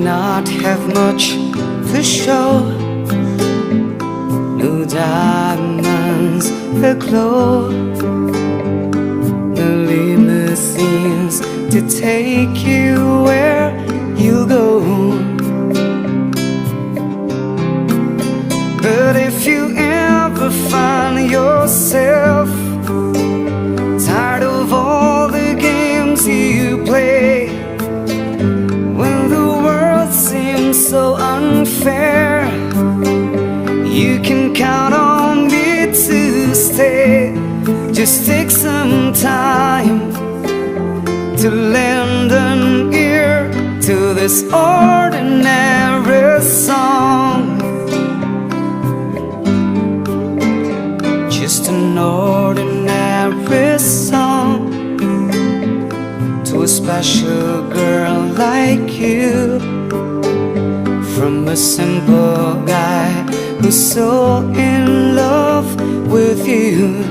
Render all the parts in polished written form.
not have much to show, no diamonds aglow, no limousines to take you where you go. But if you ever find yourself tired of all the games you play, when the world seems so unfair, you can count on me to stay. Just take some time to lend an ear to this ordinary song. Just an ordinary song to a special girl like you, from a simple guy who's so in love with you.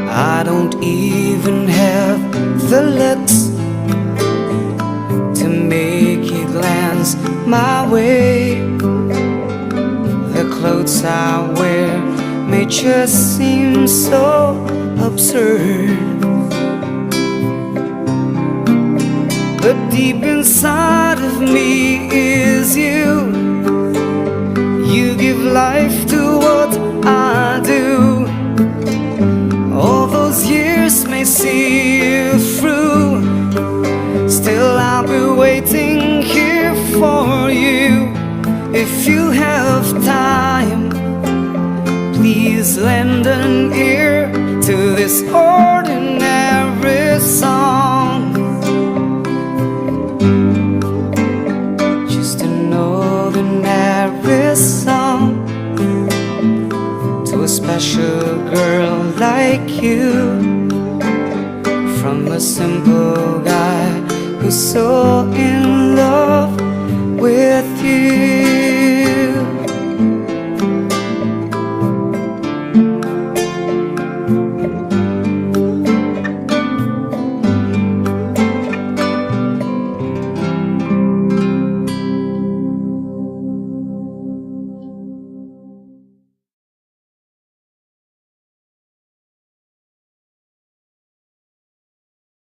I don't even have the looks to make it glance my way. The clothes I wear may just seem so absurd, but deep inside of me is you. You give life to what I do. All those years may see you through, still I'll be waiting here for you. If you have time, please lend an ear to this ordinary song. Just an ordinary song to a special girl like you, from a simple guy who's so in